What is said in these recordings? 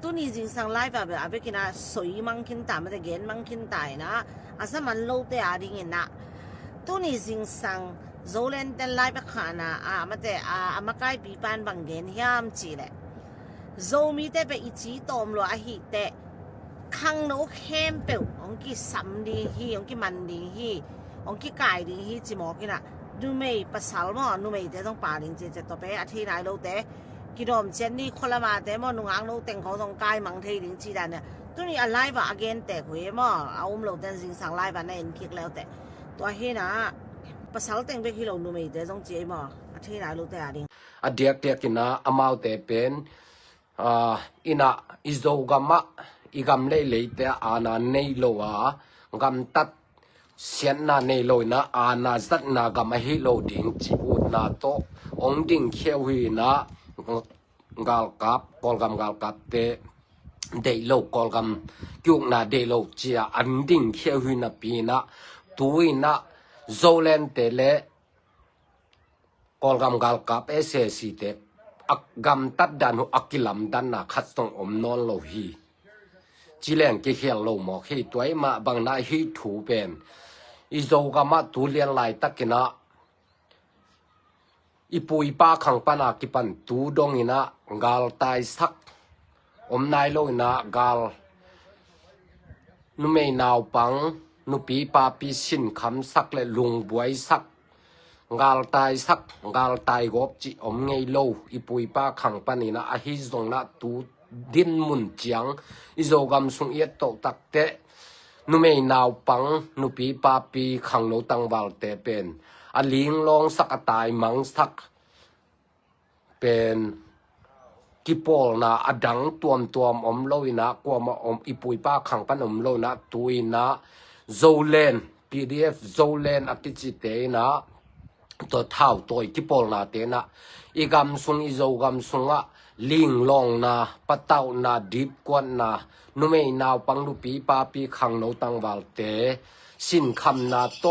都你经常来吧吧，别给他水忙紧大，没得盐忙紧大นะอาศัยมันโลแต่อาดิ่งนะตัวนี้จริงสังโซเลนแต่ไล่ไปขานะมาแต่มาใกล้ปีปานบางเงินยามจีแหละโซมีแต่ไปอีจีตอมloอะหิแต่ข้างโนเข้มเปล่าองกี้ซ้ำดีฮีองกี้มันดีฮีองกี้ไก่ดีฮีจิหมอกินะนูไม่ภาษาหมอนูไม่แต่ต้องป่าลิงจะต่อไปอาทิตย์ไหนโลแต่กิโดมเจนนี่คนละมาแต่หมอนุงอังโลแต่งเขาต้องกายมังเทลิงจีดันเนี่ยตัวนี้อะไรวะอเกนแต่คุยหมอเอาโลแต่จริงสังไล่วะในอินคิกแล้วแต่ตัวเฮนะภาษาแต่งไปที่เรานูไม่แต่ต้องเจหมออาทิตย์ไหนโลแต่อาดิงเดียกกินะอามาแต่เป็นอินะอิโซกัมะอีกำเลยแต่อานาในโลวากำตัดเสียนนาในโลนะอานาสัตนากำให้โลดิ่งจีอุนาโตองดิ่งเขียวหินะกาลกับกอลกำกาลกับเตเดโลกอลกำกิวนาเดโลเจียอันดิ่งเขียวหินะปีนะตุยนะโซเลนเตเลกอลกำกาลกับเอเซซีเตอักกำตัดดันอักกิลัมดันนะขัดตรงนอนโลฮีจีแรงเกี่ยวโลหมอกให้ตัวมาบางนาให้ถูเป็นอีโซกามาตูเลียนลายตักกินะอีปุยป้าขังปนากิปันตูดงอินะกาลตายสักนายโลอินะกาลนุไม่นาวปังนุปีปาปีสินคำสักและลุงบวยสักกาลตายสักกาลตายกบจีไงโลอีปุยป้าขังปนินะอาฮิซงนะตูดินมุนเจียงอิโซกำสุงเอตโตตักเตนุไม่นาวปังนุปีปาปีขังโนตังวาลเตเป็นอลิงลองสักตายมังสักเป็นกิปอลนะอดังตัวมโลยนะกว่ามาอีปุยป้าขังปันโลนะตุยนะโซเลน PDF โซเลนอติจิเตนะตัวเท่าตัวกิปอลนะเตนะอีกำสุงอีโซกำสุงอะลิงลองนะปะเต้านะดิบกวนนะนุไม่นาวปังนุปีปาปีขังโนตังวาลเตสินคำนาโต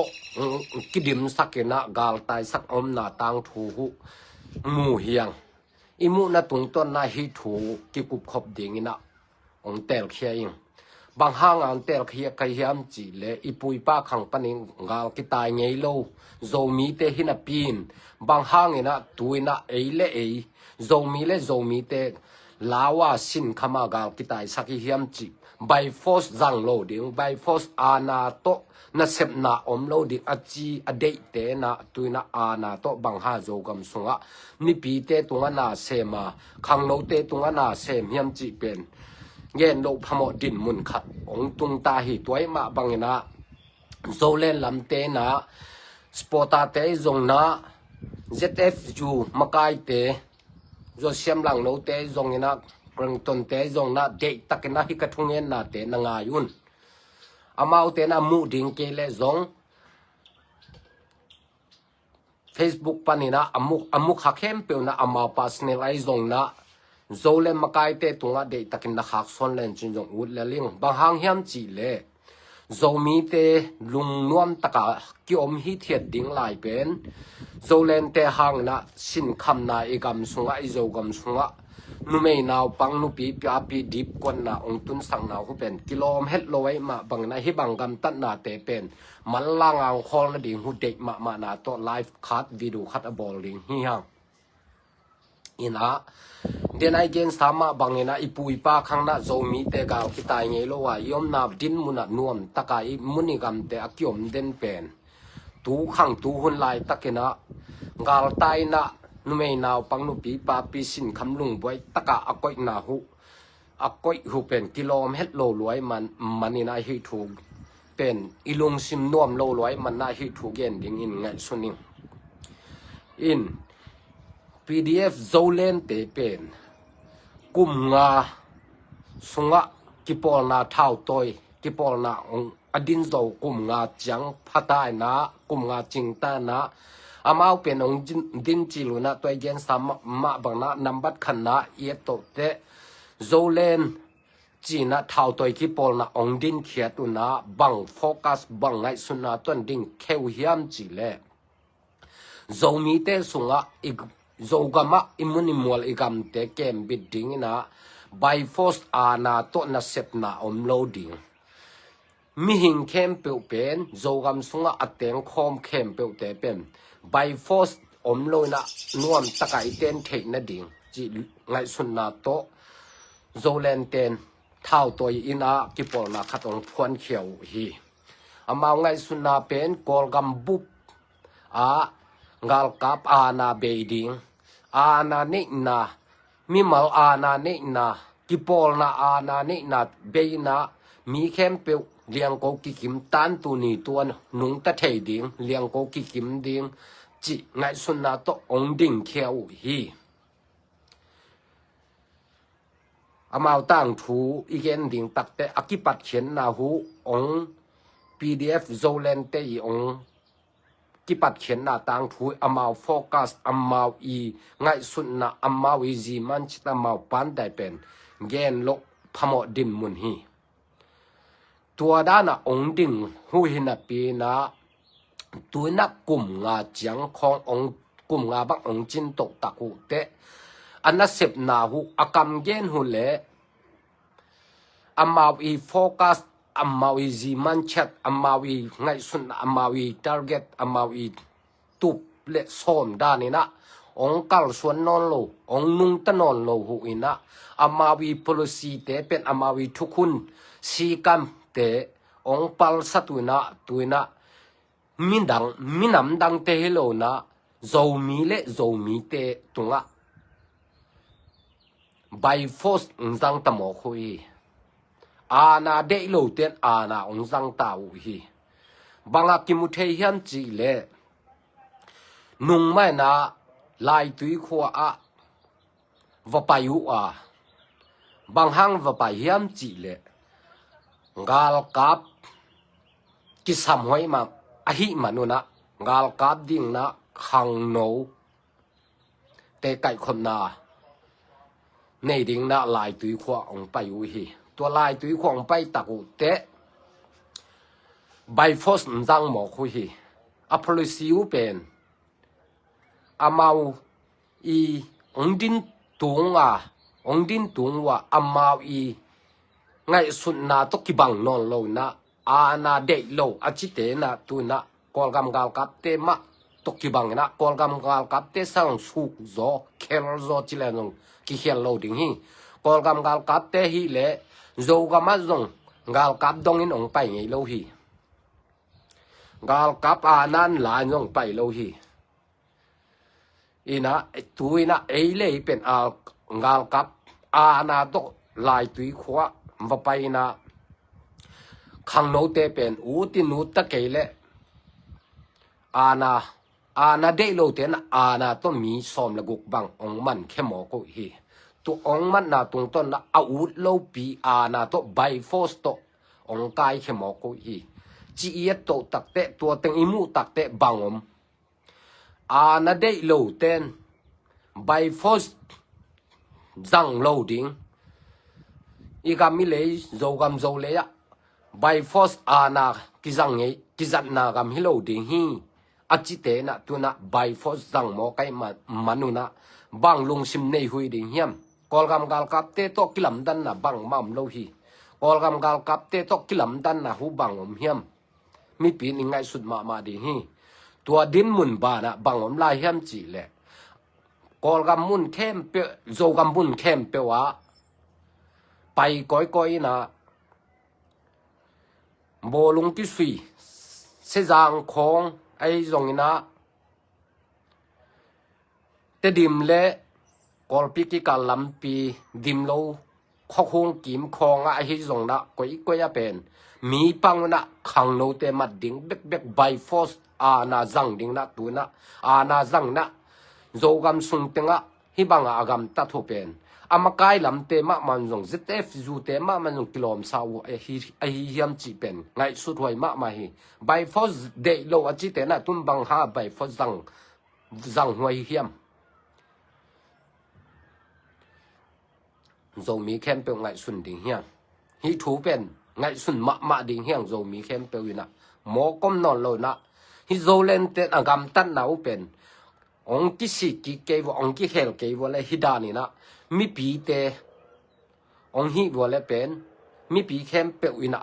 กิดิมสักนะกาลตายสักนาตังถูหูมูเฮียงอิมุนาตุงต้นนาฮิถูกิกุบขบดิ่งนะองเตลเขียงบางห้างอันเตลเขียกยามจีเลอีปุยป้าขังปนิงกาลกิตายไงโลโซมีเตหินาปีนบางห้างนะตุยนะเลโซมีเตลาวาสินขมากาลกิตายสักยามจีไบฟอสจังโลดิ่งไบฟอสอานาโตนาเซปนาโลดิ่งอจีอเดเตนะตุยนะอานาโตบางห้าโจกำสุงะนิปีเตตุงนาเซมาขังโลเตตุงนาเซมยามจีเป็นเย็นโลพมอดินมุนขัดองตุงตาหิตัวมาบางนะโซเลนลำเตนะสปอตาเตจงนะ ZF จูมาไกเตโจเซียมหลังโลเตจงนะกรงตนเตจงนะเด็กตักนะฮิกะทุงเงินนาเตนงายุนอามาเตนะมูดิงเกเลจง Facebook ปานินะอามุกฮักเข้มเปียวนะอามาปัสเนลไอจงนะโซเลมาไกเตตุงะเด็กตักนะฮักซอนเลนจินจงอุดเลลิงบางหางเฮียมจีเลโซมีเตลุงนวมตะกะกิอมฮิเทียดดิ้งลายเป็นโซเลนเตหางนะสินคำนาอีกำสุงะอีโซกำสุงะนุไม่นาวปังนุปีปีอาปีดิบกวนนะองตุนสังนาวเขาเป็นกิโลเมตรลอยมาบังนะฮิบังกำตัดนาเตเป็นมันล่างอ่างคอลนะดิ่งหุดเด็กมานาตัวไลฟ์คัดวิดีโอคัดบอลลิงฮิฮังอินะเดนไอเกนสามาบังนะอีปุยป้าข้างหน้าโซมีเตกาวกิตายไงโลว่ายอมนาดินมุนนวมตะกายมุนิกำเตอกิอมเดนเป็นตูขังตูหุนลายตะกินะกาลตายนะนุไม่นาวปังนุปีปาปีสินคำลุงบวยตะกะอากอยนาหูเป็นกิโลเมตรโลลวยมันนี่นาฮิถูกเป็นอีลุงซิมนวมโลลวยมันนาฮิถูกเย็นดิ่งอินไงสุนิงอินPDF โซเลนเตเป็นกุมงาสุงะกิปอลนาเท่าตอยกิปอลนาอดินโซกุมงาจังพัตายนะกุมงาจิงตานะอามาเป็นองดินจิลุนะตัวเย็นสามมาบังนะนับบัดขันนะเอตโตเตโซเลนจีนะเท่าตอยกิปอลนะองดินเขียตุนะบังโฟกัสบังไงสุนะต้นดิ่งเข้าเฮียมจีเลโซมีเตสุงะอีกโจกามะอิมุนิมัวอีกำเตเกมบิดดิ้งนะ by force ana to na sep na loading mi hing kem pe pen zogam sunga ateng khom kem pe te pen by force lo na nuam takai ten thei na ding chi ngai sun na to zolen ten thao toy ina kipol na khatong phon khiau hi amao ngai sun na pen kol gam bup a ngal kap ana beiding ana ne na mi mal ana ne na kipol na ana ne na beina mi kem pe liang ko ki kim tan tu ni tuan nung ta thei ding liang ko ki kim ding chi ngai sun na to ong ding khiau hi amao tang thu igen ding takte akipat khen na hu ong pdf zolen te i ong kipat khen na tang thu amao focus amao i ngai sun na amao i ji man chita amao pan dai pen gen lo phamo dim mun hi tua da na ong ding hu hina pi na tu na kum nga chiang khong ong kum nga bak ong chin tok taku te anna sep na hu akam gen hu le amao i focus amao i ji man chat amao i ngai sun amao i target amao i tup le som da ni na ong kal suan non lo ong nung ta non lo hu ina amao i policy te pen amao i thukun si kam te ong pal satuina tuina minam dang te hello na zomi le zomi te tunga by force ngzang tamo khui ana de lo ten ana ngzang ta u hi banga kimuthe hiam chi le nung mai na lai tui khwa a va payu a bang hang va pa hiam chi le ngal kap ki sam hoi ma ahi manuna ngal kap ding na khang no te kai khom na nei ding na lai tui khwa ong pai u hi to lai tui khwa ong pai taku te by force nzang mo khu hi a policy u pen amau i ong din tunga ong din tungwa amau i ngai sun na to ki bang non lo na ana de lo achite na tu na kolgam gal kap te ma to ki bang na kolgam gal kap te sang suk zo khel zo chile nong ki khel lo ding hi kolgam gal kap te hi le zo ga ma zong gal kap dong in ong pai ngai lo hi gal kap anan la nong pai lo hi ina tuina ei le pen al ngal kap ana to lai tui khwa va pai na khang no te pen u ti nu ta ke le ana de lo ten ana to mi som la guk bang ong man khemo ko hi tu ong man na tung ton na a u lo pi ana to by force to ong kai khemo ko hi chi ye to tak te to teng imu tak te bangom ana de lo ten by force zang loading igami le zogam zo le ya by force ana kizang nge kizat na gam hilo ding hi achite na tuna by force zang mo kai manuna bang lung sim nei hui ding hiam kolgam gal kap te to kilam dan na bang mam lo hi kolgam gal kap te to kilam dan na hu bang om hiam mi pi ni ngai sut ma ding hi tua din mun ba na bang om lai hiam chi le kolgam mun kem pe zogam mun kem pe wa pai koi na bolung ki sui se jang khong ai zong ina te dim le kol pi ki kal lam pi dim lo khong kim khong a hi zong na koi a pen mi pang na khang no te mat ding bek by force ana zang ding na tu na ana zang na zogam sung tenga hi banga agam ta thu pen amakai lam te ma man jong zf zu te ma man jong kilom sau a hi hiam chi pen ngai su thoi ma hi by force de lo a chi te na tum bang ha by force zang hoi hiam zo mi kem pe ngai sun ding hiang hi thu pen ngai sun ma ding hiang zo mi kem pe wina mo kom non lo na hi zo len te agam tan na u pen ong ki si ki ke wo ong ki hel ke wo le hidani na mi pi te องฮีบัวและเป็นมีปีเข้มเปียวอินะ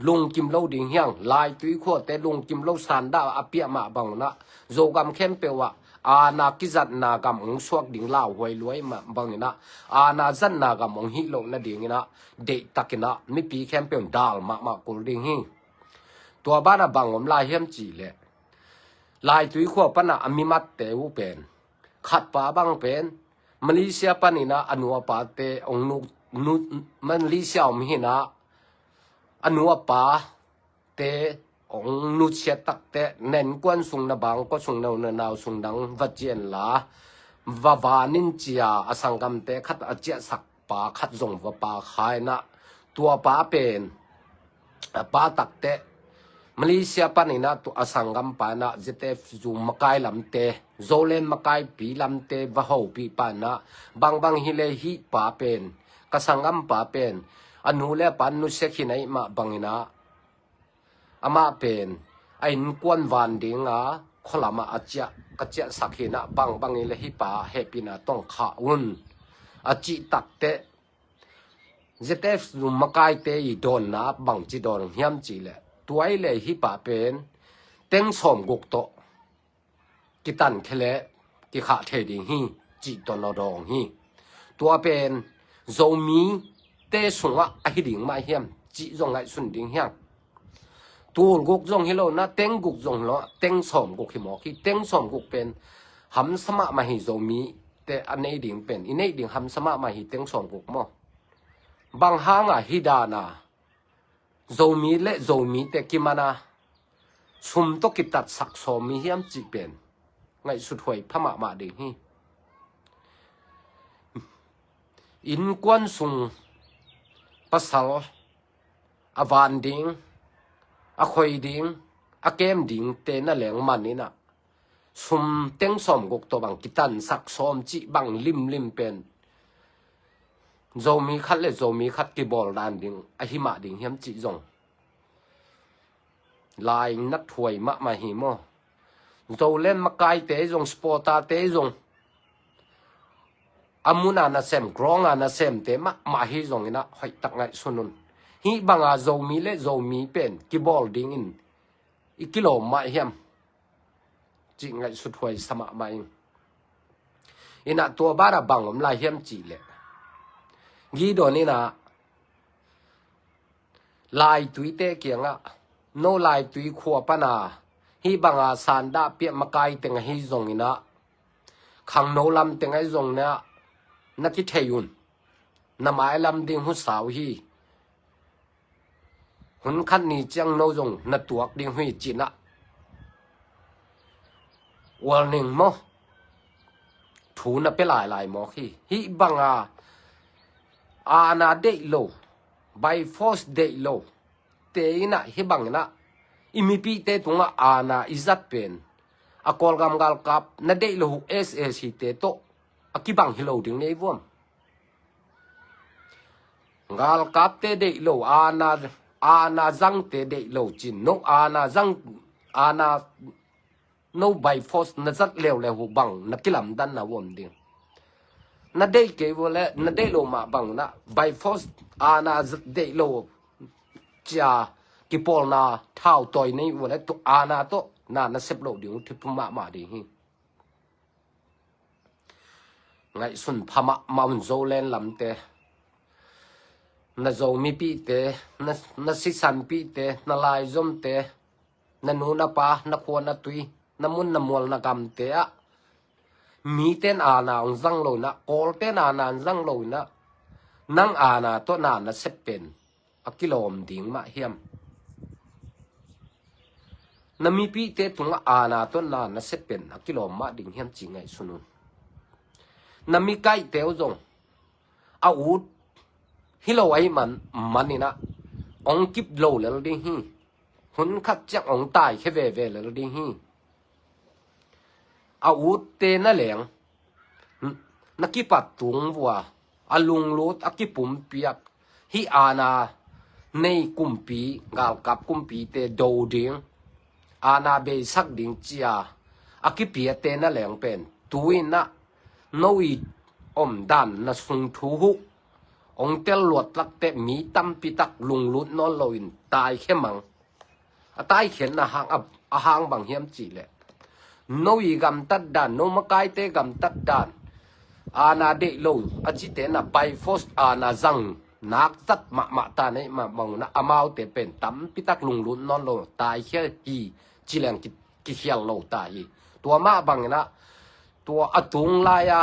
ลุงกิมเล่าดิ่งเฮียงลายตุยขั้วแต่ลุงกิมเล่าสันดาอเปียมาบังนะโจกำเข้มเปียวอานากิจัดนากำองสวกดิ่งลาวหวยรวยมาบังนะอานาจันนากำองฮีโลนะดิ่งนะเดตักนะมีปีเข้มเปียวดาลมากุลดิ่งฮีตัวบ้านบังอมลายเฮียมจีเลยลายตุยขั้วปนะอมิมัดเตวเป็นขัดป้าบังเป็นมาเลเซียปนินะอนุปาเตองนุมาเลเซียมีนะอนุปาเตองนุเชตักเตเน้นกวนสุงนาบังก็สุงนาวสุงดังวัจเจนลาวานินเจียอสังกัมเตขัดอเจสักปาขัดจงวปาขายนะตัวปาเป็นปาตักเตมาเลเซียปนินะตัวอสังกัมปานะเจเตจูมกายลำเตโจเลนมกายปีลำเตวะหูปีปานะบางฮิเลฮิปาเป็นกสังกัมปาเป็นอนุเลปันนุเสกินัยมาบังนะอามาเป็นไอ้นกวนวันดิงอ่ะขลามาอาจจะกระเจาะสักหินะบางฮิเลฮิปาเฮปินะต้องขาอุนอาจิตักเตเจเตฟจูมกายเตยโดนนะบางจีโดนเฮียมจีเลตัวไอ้เลยฮิปาเป็นเต็งสมกุกโตกิตันเคเลกิขาเทดิงฮีจีตอนรองฮีตัวเป็นโจมีเตสุงะไอดิงมาเฮียมจีจงไอสุนดิงเฮียงตัวกุกจงฮิโลนะเต็งกุกจงโลเต็งสมกุกฮิมอกีเต็งสมกุกเป็นหำสมะมาฮิโจมีเตอันนี้ดิงเป็นอันนี้ดิงหำสมะมาฮิเต็งสมกุกมอบางห้างอะฮิดานาโจมีเละโจมีเตกิมานาชุมตกิตัดสักสมมีเฮียมจีเป็นไงสุดหวยพม่ามาดิงฮีอินกวนสุงปัสสาวอวานดิงอคอยดิงอเกมดิงเตน่ะแหลงมันนี่นะชุมเต็งสมกุกตัวบังกิตันสักสมจีบังลิมเป็นโจมีคัดเลยโจมีคัดกีบอลดานดิงอหิมะดิงเฮียมจีจงลายนัดถวยมาหิมอโจเล่นมากายเตจงสปอร์ตาเตจงอามุนานาเซมกรองอานาเซมเตมาฮิจงอินะหอยตักไงสุนุนฮีบังอาโจมีเล่โจมีเป็นกีบอลดิงอินอีกิโลมาเฮียมจีไงสุดถวยสมะมาอินอินะตัวบ้าระบังอมลายเฮียมจีเลยกีโดนี่นะลายตุยเตเกียงอะโนลายตุยขัวปนาฮีบังอาสันดาเปียมากายเต็งฮีจงอินะขังโนลำเต็งไอจงเนี่ยนักที่เทยุนนำไอลำดิ่งหุสาวฮีหุนขันนี้จังโนจงนัดตัวดิ่งหุยจีนะวันหนึ่งมั้งถูนับไปหลายมั้งฮีบังอานาเดโลไบฟอสเดโลเตยนะฮิบังนะอิมิปีเตตุงอานาอิจัดเป็นอากอลกำกาลกับนาเดโลเอสฮิเตโตอากิบังฮิโลดิงในวมกาลกับเตเดโลอานาจังเตเดโลจินนกอานาโนไบฟอสนาจัดเลวหูบังนักกิลัมดันนาวมดิงนาเดเกวเลนาเดโลมาบังนะไบฟอสอานาเดโลจ้ากิปอลนาเท่าต่อยนี่วเลตุอานาโตนาเซบโลดิงทิพมาดิฮิไงสุนพมาอุนโจเลนลำเตนาโจมีปีเตนาสิสันปีเตนาลายจมเตนานูนาปานาควนาตุยนามุนนามวลนากำเตะมีเต้นอาณาจังโลนะโอลเต้นอาณาจังโลนะนังอาณาตัวนานะเซเป็นอกิโลมดิ่งมาเฮียมนามีปีเตตุงอาณาตัวนานะเซเป็นอกิโลมมาดิ่งเฮียมจริงไงสุนุนนามีไก่เตวจงอาวุธฮิโลไอมันนี่นะองกิบโลแล้วดิ่งฮีหุนขัดจักองตายแค่เวแล้วดิ่งฮีอาวุธเตน่ะแหลงนักกิปัดตุงวัวอาลุงรูดอากิปุ่มเปียกฮิอานาในกุมปีกาลกับกุมปีเตโดดิงอานาเบสักดิงจียอากิเปียเตน่ะแหลงเป็นตุยนะโนอีอมดันนะสุงทูหุ องเตลลวดลักเตมีตัมปิตักลุงลุดนอนโลอินตายแค่มังตายเข็นอาหางบางเฮียมจีแหละโนอีกำตัดดานโนมะกายเตกำตัดดานอาณาเดโลอจิเตนะไปฟอสอาณาจังนักตัดมาตาเนมาบางนะอามาวเตเป็นตัมปิตักลุงลุดนอนโลตายแค่ฮีจีแรงกิเขียลโลตายตัวมาบางนะตัวอตุงลายา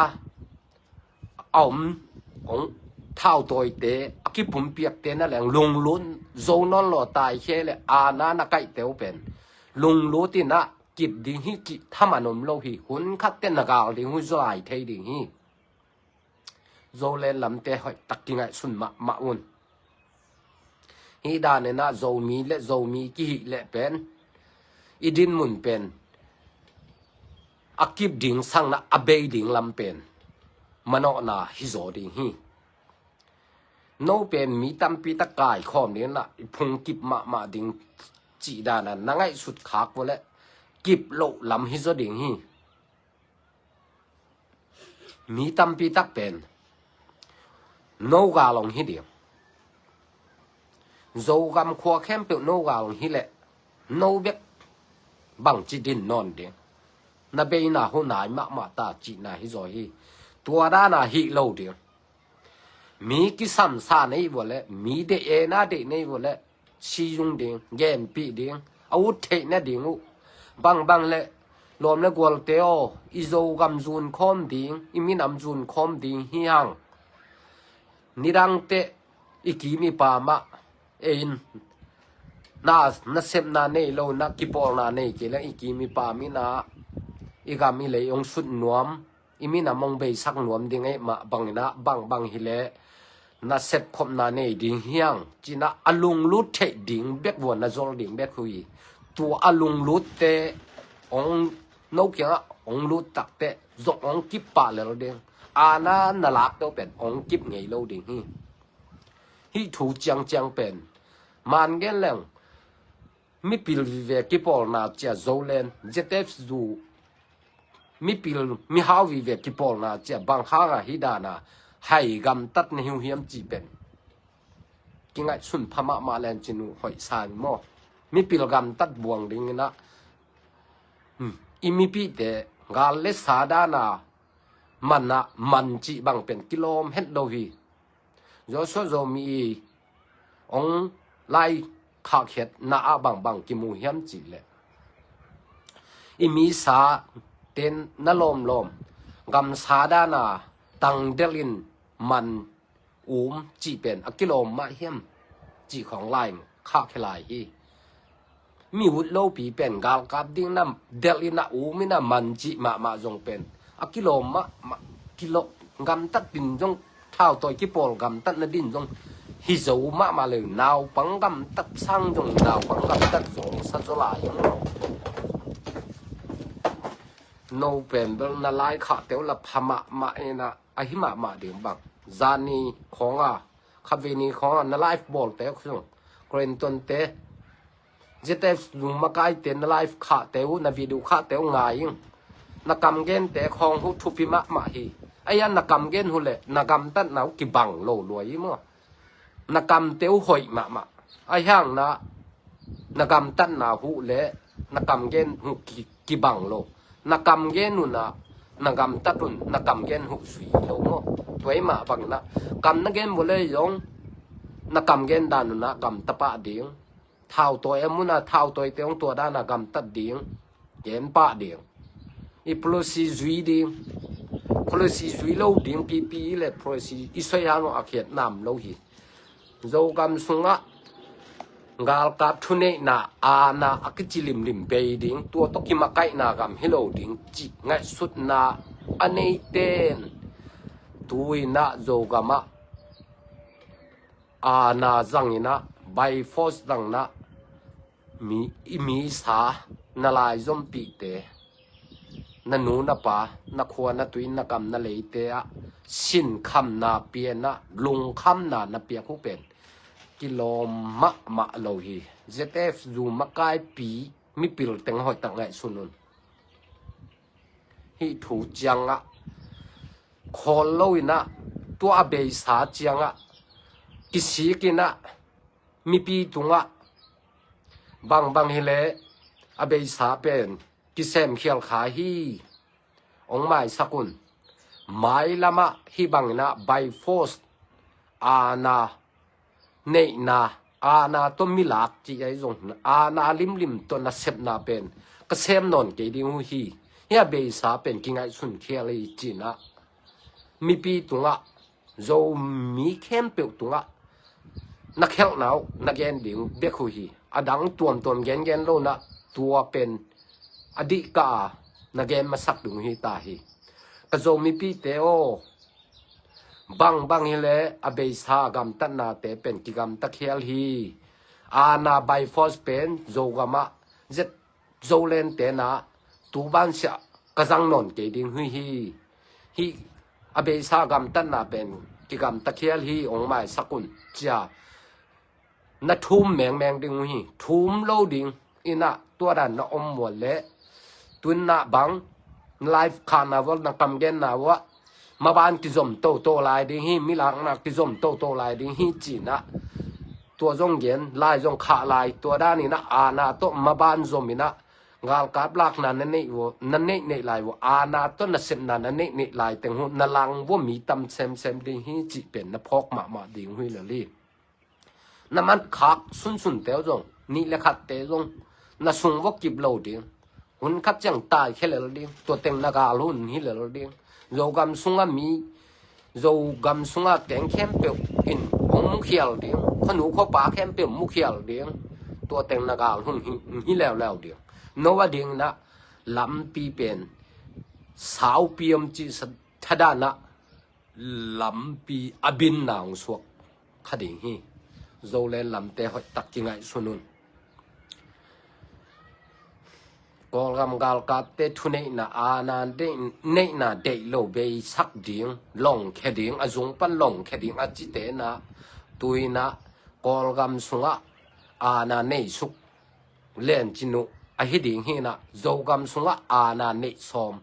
เอาของเท่าตัวเตะกิปุ่มเปียกเตนั่นแหละลุงลุ้นโซนอนหล่อตายแค่เลยอาณานักไก่เตวเป็นลุงรู้ที่นะกิบดิ่งฮีกิถ้ามันนมโลหิหุ่นคัดเต้นนักเอาดิ่งหุ่นสลายเทดิ่งฮีโซเลนลำเตะหอยตักกิงไงสุนมาอุ่นฮีดานเนี่ยนะโซมีและโซมีกิหิและเป็นอีดินมุนเป็นกิบดิ่งสังนะอเบยดิ่งลำเป็นมันอนาฮิโซดิ่งฮีโนเป็นมีตัมปีตะกายข้อมนี้นะพุงกิบมาดิ่งจีดานันนั่งไงสุดขากวะและกิบโลลำฮิโซดิ่งฮีมีตัมปีตะเป็นโนกาลงฮิเดียวโจกำขวาแคมเปิลโนกาลงฮิแหละโนเบกบังจีดินนอนเดียนาเบยนาหูนายมาตาจีนาฮิโซฮีตัวด้านาฮิโลเดียวมีกิสัมสาในวัวและมีเดเอนาเดในวัวและชียุงเดียงแยมปีเดียงอาวุธเทนเดียงบังและรวมและกวลเตโออิโซกำจูนคอมเดียงอิมินำจูนคอมเดียงฮิยังนิรังเตอิกิมีปามะเอ็นนาเซมนาเนโลนักกิปอลนาเนเกลอิกิมีปามินาอีกามีเลยองสุดนวมอิมินามองเบยสักนวมดิ่งไอมาบังนะบังฮิเลนาเซตคมนาเนดิ่งเฮียงจีน่าอลุงลุดเทดิ่งเบ็ดวัวนาโจลดิ่งเบ็ดคุยตัวอลุงลุดเตองนกยังองลุดตักเตจงองกิปปาเลโลเดงอาณานาลักเตเป็นองกิปไงโลดิ่งฮีถูจังเป็นมันเกลงมิปิลวิเวกิปอลนาเจโจเลนเจเตฟซูมิปิลมิฮาวิเวกิปอลนาเจบังฮางาฮิดานาให้กำตัดในหิวเฮียมจีเป็นกิงไงสุนพม่ามาแลนจินุหอยสานมอมิปิลกำตัดบวงดิ่งนะอิมิปิเตกาเลสาดานามันจีบังเป็นกิโลเมตรโดฮีโยโซโซมีองไลขาเข็ดนาบังกิมูเฮียมจีเลอิมิสาเต็นนลมกำสาดานาตังเดลินมันจีเป็นกิโลมาเฮียมจีของไลขาเขลายฮีมีวุฒโลปีเป็นกาลกับดิ้งน้ำเดลินามินามันจีมาจงเป็นกิโลกิโลกำตัดดินจงเท่าตัวกิโปลกำตัดนดินจงฮิโซมาเลยนาวปังกำตัดสร้างจงนาวปังกำตัดจงสัจลายโนเป็นเบลนาไลขาเตียวละพมาเอนะอหิมาเดียงบังจานีของคาเวนีของนาไลฟ์บอลเตียวซึ่งเกรนตันเตเจเตฟลุงมากายเตนนาไลฟ์ขาเตียวนาวิดูขาเตียวง่ายนักกำเกนแต่ของหุทุพิมาฮีไอ้ยันนักกำเกนหุเละนักกำตัดหนาวกิบังโลรวยมั้งนักกำเตียวหอยมาไอ้ย่างนะนักกำตัดหนาวหุเละนักกำเกนหุกิบังโลนักกำเกนนุนะนักกำตัดนุนนักกำเกนหุสุยโลมั้งตัวไอ้มาบังนะกำนักเกนบุเลยยงนักกำเกนดานุนะกำตะปะเดียงเท่าตัวเอ็มุนะเท่าตัวเตียงตัวด้านนักกำตัดเดียงเย็นปะเดียงอีพลสีจุยดิพลสีจุยโลดิ่งปีเลยพลสีอิสยาโนอาเขียนนำโลหิโจกำสุงะกาลกับทุเนน่าอาณาอักจิลิมเบยดิ่งตัวตกิมาไกนากำฮิโลดิ่งจิไงสุดนาอันเนเตนตุยนาโจกำะอาณาจังอินะไบฟอสดังนะมีสานาลายซอมปีเตนันูนับปะนักขวานัตุยนักกำนัเลยเตะสินคำนาเปียนะลุงคำนาเปียคู่เป็นกิโลมาโลฮีเจเตฟซูมากายปีมีปิลเต็งหอยตังไงสุนุนฮิถูจังอะคอลโลยนะตัวเบยสาจังอะ กิสีกินะมีปีตุงะบางเฮเลอเบยสาเป็นกิเซมเขียลขาฮีองไม้สักุลไม้ละมะฮีบังนะไบโฟสอานาเนนาอานาต้นมิลักจีไอซงอานาลิมต้นน่ะเซบนาเป็นก็เซมนอนเกดิงหูฮีเฮียเบยสาเป็นกิงไอสุนเขียเลยจีนะมีปีตุงะโจมีเข้มเปียวตุงะนักเขลนาวนักเย็นดิ่งเด็กหูฮีอดังตัวเย็นโลนะตัวเป็นอดีกานักเย็นมาสักดุงฮีตาฮีก็โจมีปีเตโอบางเฮเลอเบสากรรมตันนาเตเป็นกิกรรมตะเคียลฮีอาณาไบฟอสเป็นโจกามะเจ็ดโจเลนเตนะตูบ้านเสียกระจังนนเกดิงฮีอเบสากรรมตันนาเป็นกิกรรมตะเคียลฮีองไม้สกุลจ้านัทุ่มแมงดิงฮีทุ่มโลดิงอินะตัวดันนะอมหมดเละตุนนะบังไลฟ์คาร์นาวลนะกำเกนนาวะมาบ้านกิจมโตลายดิงฮีมิลังนะกิจมโตลายดิงฮีจีนะตัวจงเย็นลายจงขาลายตัวด้านนี้นะอาณาโตมาบ้านจมินะงาลกับลักนั้นนั่นนี่ลายวอาณาโตนัสเซมนั่นนี่ลายแต่งหูนลังว่ามีตำเซมดิงฮีจีเป็นนะพกมาดิงหุยเลยลีนั่นมันคักสุนเตวจงนี่แหละขัดเตวจงน่ะสุงวกิบโลดิงหุ่นขัดจังตายแค่เลยดิงตัวเต็งนากาลุ่นนี่เลยดิงโจกำสุงามีโจกำสุงาแกงเข้มเปียวอินองมุขเขียวดิงขนูข้อปลาเข้มเปียวมุขเขียวดิงตัวเต็งนากาลุ่นนี่แล้วดิงโนวดิงนะลำปีเป็นสาวเปียมจีสทดานะลำปีอบินนางสวกขดิงฮีโจเลนลำเตหอยตักจิงไงสุนุนกอลกำกาลกัดเตทุเนนะอานาเดเนนะเดโลเบยสักดิงลงแค่ดิงอาจงปันลงแค่ดิงอาจิเตนะตุยนะกอลกำสุงะอานาเนสุกเล่นจินุอาฮิดิงฮีนะโจกำสุงะอานาเนสอม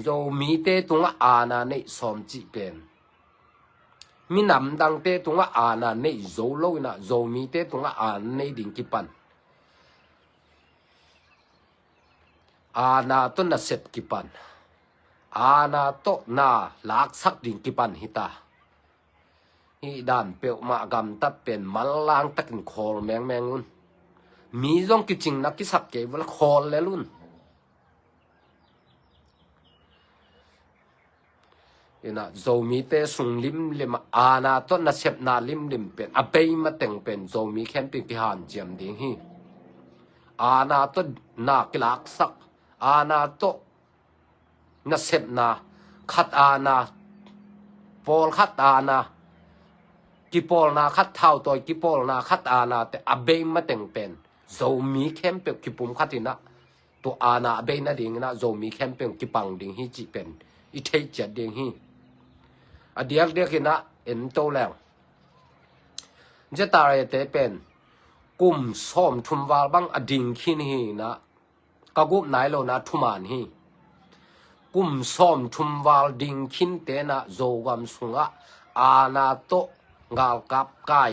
โจมีเตตุงะอานาเนสอมจิเป็นมีนำดังเตตุงะอานาเนโจโลนะโจมีเตตุงะอานาเนดิงกิปันอาณาโตน่ะเสพกิปันอาณาโตน่ะลักสักดิ่งกิปันฮิตาฮีดานเปียวมากำตัดเป็นมัลลางตะกินคอลแมงอุนมีจงกิจิงนักกิสักเกวลคอลเลลุนนะโจมีเตสุงลิมอาณาโตน่ะเสพนาลิมเป็นอเปยมาเต็งเป็นโจมีแคมปิงพิหารเจียมดิ่งฮีอาณาโตน่ะกิลักสักอาณาโตนัเซบนาขัดอาณาปอลขัดอาณากิปอลนาขัดเท้าตัวกิปอลนาขัดอาณาแต่อเบยมาเต็งเป็นโจมีเข้มเปกิปุ่มขัดนะตัวอาณาอเบยนาดิ่งนะโจมีเข้มเปกิปังดิ่งฮีจีเป็นอีเทจัดดิ่งฮีอเดียกนะเอ็นโตแล้วจะตาอะไรแต่เป็นกุมซ้อมทุมวาลบังอดิ่งขีนี่นะกะกุบไหนโลนะทุมานฮีกุมซ้อมทุมวาลดิ่งขินเตนะโจกำสุงะอาณาโตงาลกับไก่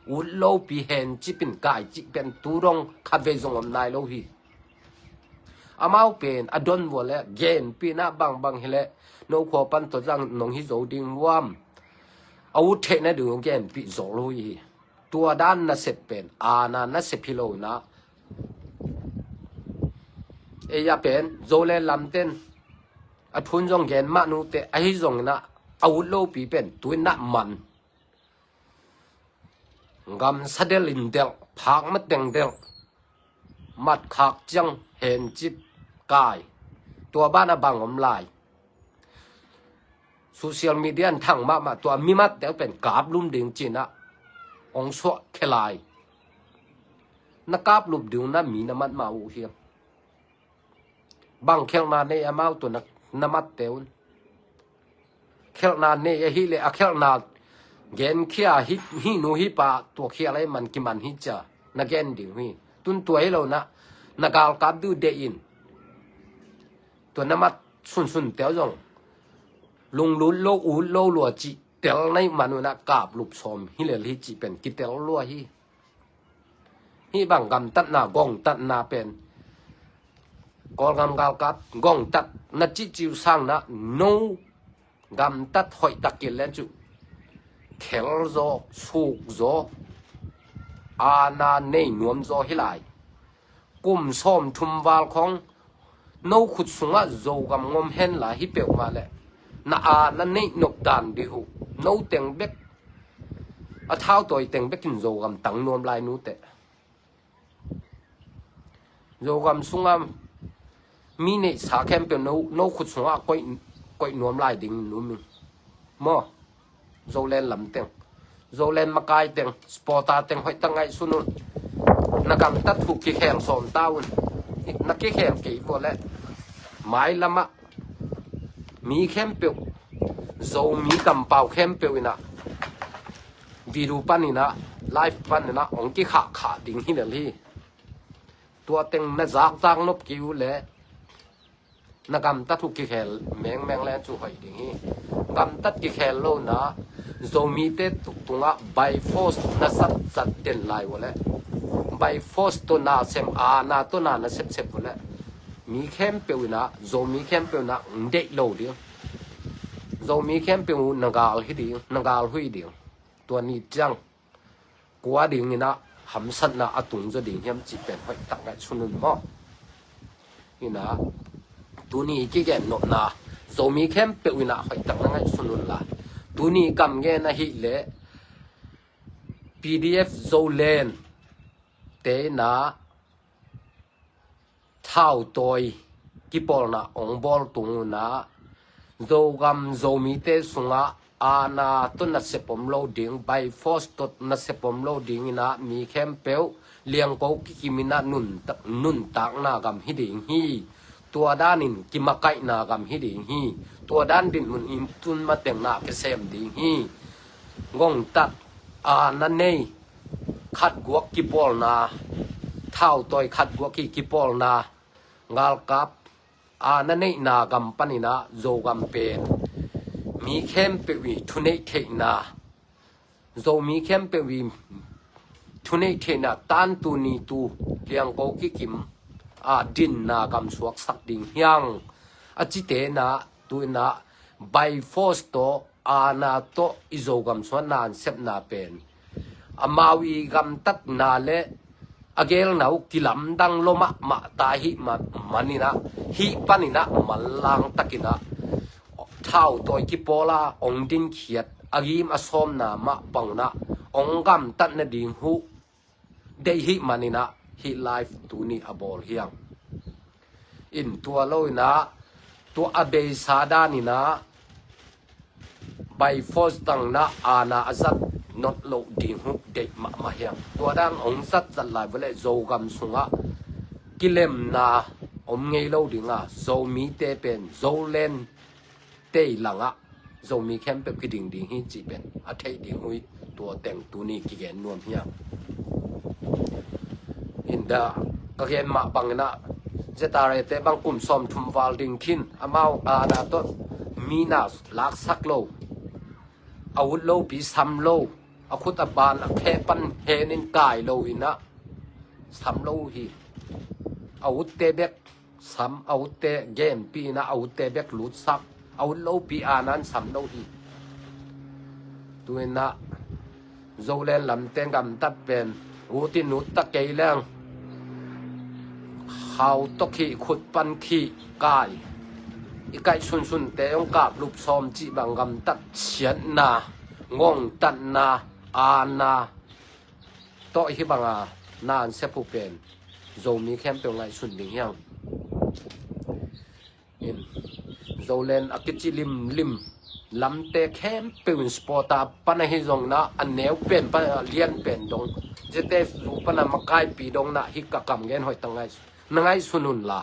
อุดโลปีเห็นจิเป็นไก่จิเป็นตูรงขัดเวจงอมนายโลฮีอามาเป็นอดอนวัวและเกนปีนะบางเฮเลโนขอปันตัวจังนงฮิโจดิ่งวามอาวุธเทนะดูเกนปีโจโลฮีตัวด้านน่ะเสพเป็นอาณาน่ะเสพพิโลนะเอียเป็นโจเลลำเต้นอทุนจงเกนมานุเตไอจงนะอาวุธโลปีเป็นตัวนักมันกำสะเดลินเดลพักมัดเดงเดลมัดขักจังเห็นจิบกายตัวบ้านบังอมลายโซเชียลมีเดียทั้งมาตัวมีมัดเดลเป็นกาบลุ่มดิ่งจีนะองสวะเคลายนักกาบลุ่มดิ่งนั้นมีน้ำมันมาอูเฮียบางเคลนาเนยมาตัวนักน้ำมันเตวนเคลนาเนยฮิเลอเคลนาเกนเขียฮิโนฮิปะตัวเขียอะไรมันกิมันฮิจ่านักเกนดิ่งฮีตุนตัวให้เรานะนักกาลกับดูเดอินตัวน้ำมันสุนเตวจงลุงลุนโลอูโลลัวจี เตลในมนุนะกาบลุบซอมฮิเลลิจิเป็นกิเตลลัวฮีบังกำตัดนากองตัดนาเป็นกอลกำกาลกัดกองตัดนัดจิจิวสังนะโนกำตัดหอยตะกิลเลนจุเคลโซสุกโซอานาเนยนวมโซฮิไลกุมซ้อมทุมวาลของโนขุดสุงะโซกำงมเห็นละฮิเปียวมาเลยนาอานั่นเนยนกดันดิหูโนเต็งเบกอาเท้าตัวเต็งเบกินโซกำตังนวมลายนู้เตะโซกำสุงะมีเนสาแคมเปียวโนขุดสุงะก้อยนวมลายดิ่งนู้มิมอโซเลนลำเต็งโซเลนมากายเต็งสปอร์ตาเต็งหอยตั้งไงสุนุนนักตัดถูกกี่แข่งสอนต้าวนนักกี่แข่งกี่พอแล้วหมายละมะมีแคมเปียวโซมีกำเป่าแคมเปียวนะวีดูปันนี่นะไลฟ์ปันนี่นะองกี่ขาดิ่งที่เดลี่ตัวเต็งน่าจากนบกิ้วเลยนักตัดถูกกี่แข่งแมงแลนจู่หอยดิ่งที่กำตัดกี่แข่งโลนะโซมีเตตุตุงะไบฟอสน่าสัดเด่นลายวะเลยไบฟอสตัวน่าเซมอาน่าตัวน่าเซฟวะเลยมีแคมเปียวนะโซมีแคมเปียวนะเด็กโลเดียวโซมีแคมเปียวนางกาลฮิดีนางกาลหุยเดียวตัวนี้จังกัวดิ่งนี่นะหำสันนะอตุงจะดิ่งเฮียมจีเป็นหอยตักไงชุนุนมอนี่นะตัวนี้กี่แกนโนนะโซมีแคมเปียวนะหอยตักไงชุนุนละตัวนี้กำเงินนะฮิเล PDF โซเลนเตนะเท่าตัวกี่ปอลนะองบอลตุงนะโซกำโซมีเตสุงะอาณาตุนัสเซปมโลดิ้งไบฟอสตุนัสเซปมโลดิ้งนะมีแคมเปลเลียงโกกิมินะนุนตักนากำฮิดิ้งฮีตัวด้านินกิมาไกนากำฮิดิ้งฮีตัวด้านดินมุนอิมตุนมาเต็งนาเกษมดิ้งฮีงงตัดอาณาเนยขัดกวกกิปอลนาเท่าตัวขัดกวกกิปอลนางาลกับอาณาเนยนากำปนินะโจกำเป็นมีเข้มเปวีทุนเนเทนาโจมีเข้มเปวีทุนเนเทนาตันตูนีตูเลียงโกกิกิมดินนากำสวกสักดิ่งยังอจิเตนะตัวนะไบฟอสโตอาณาโตอิโจกำสวนนานเซปนาเป็นอามาวีกำตัดนาเลอเกลนาวกิลัมดังลมะตาหิมันนี่นะฮิปันนี่นะมันลังตะกินะเท่าตัวกิโปลาองดินเขียดอากิมอสอมนามะปังนะองกำตัดนดิ่งหูเดหิมันนี่นะฮิไลฟ์ตัวนี้อบอลเฮียงอินตัวลอยนะตัวอเบซาดานี่นะไบฟอสตังนะอาณาจัดนอตโลดิ่งหุกเด็กมาเฮียงตัวด้านองสัตจัดลายเวลาโจกำสุงะกิเลมนาอมเงยโลดิ่งอ่ะโจมีเตเป็นโจเลนเตยหลังอ่ะโจมีแคมเป็นกิดิ่งฮิจีเป็นอาเทยดิ่งหุยตัวแต่งตัวนี้กิเกนนวมเฮียงอินดาก็เกนมาบังนะเจตาเรเตบังกุมซอมทุมวาลดิ่งขินอามาอาณาตัวมีนาลักสักโลอาวุธโลปีซ้ำโลอาคุตบานแค่ปันเฮนินกายโลอินะซ้ำโลฮีอาวุธเตเบกซ้ำอาวุธเตเกมปีนะอาวุธเตเบกหลุดซักอาวุธโลปีอานั้นซ้ำโลฮีตัวนะโจเลนลำเต็งกำตัดเป็นวูตินุตตะเกยแรงเขาตกขี้ขุดปันขี้กายอีกไก่ชุนแต่องกาบลูกซอมจีบังกำตัดเฉียนนางงตัดนาอานาโตฮิบังนานเซปูเป็นโจมีแคมเปญไงชุนดิ่งยังอินโจเลนอากิจิลิมลำเตะแคมเปญสปอร์ตาปนหิจงนะอันเนวเป็นปนเลียนเป็นดงเจเตสูปนามากายปีดงนะฮิกกำเงินหอยตังไงนังไงสุนุนละ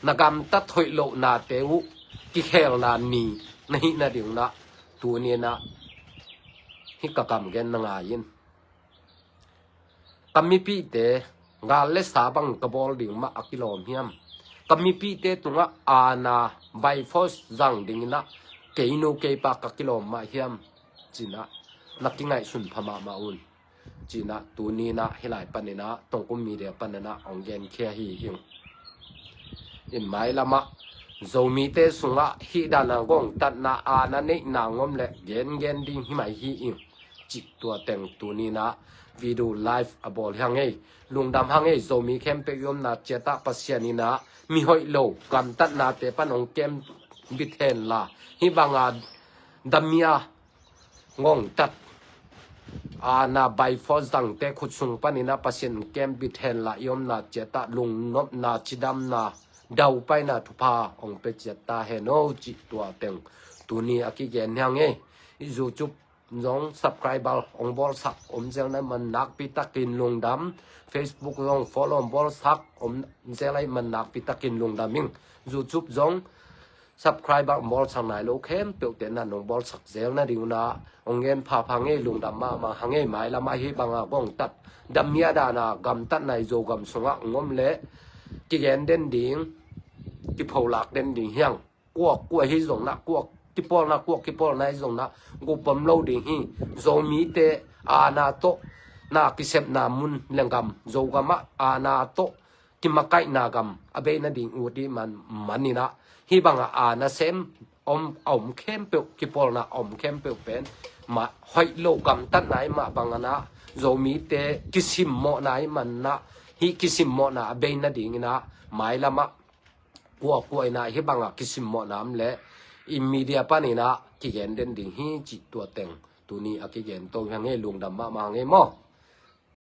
นักำตัดถอยโลนาเตวุกิเคลนานีนี่นาดิ่งนะตัวนี้นะฮิกกำเงินนังไงยินกำมีปีเตงาเลสาบังกบอลดิ่งมาอักิโลเมียมกำมีปีเตตุงะอาณาไบฟอสจังดิ่งนะ ke inu ke pa ka kilom ma hiam china nakingai sun phama maun china tu ni na hilai panina tongkum media panana ongen khia hi ing in mai lama zomi te sunga hi dana gong tat na ana nei na ngom le gen ding hi mai hi ing chi tua teng tu ni na video live abol hangai lungdam hangai zomi kem pe yom na cheta pasiani na mi hoi lo kam tat na te panong kem bithen la hi banga damia ngong tat ana by force dang te khutsung panina pasien kem bithen la yom na cheta lung nop na chidam na dau pai na thupa ong pe cheta he no chi tua teng tuni aki gen hangai youtube zong subscriber ong bol sak jel na man nak pi takin lungdam facebook zong follow bol sak jelai man nak pi takin lungdaming youtube zong subscriber bol sang nai lo khem pe te na nong bol sak zel na riuna ongen pha phange lungdam ma hange mai la ma hi banga bong tat damia da na gam tat nai zo gam sunga ngom le ki gen den ding ki pholak den ding hyang kwa hi zong na kwa ki pol nai zong na go pam lo ding hi zo mi te ana to na ki sep na mun lengam zo gama ana to ki makai na gam abe na ding u di man manina hi banga ana sem om khem pe ki pol na om khem pe pen ma hoi lo gam tat nai ma bangana zo mi te kisim mo nai man na hi kisim mo na abe na ding na mai lama kwa ina hi banga kisim mo nam le immediate panina ki gen den ding hi chi tua teng tuni aki gen to hange lungdam ma nge mo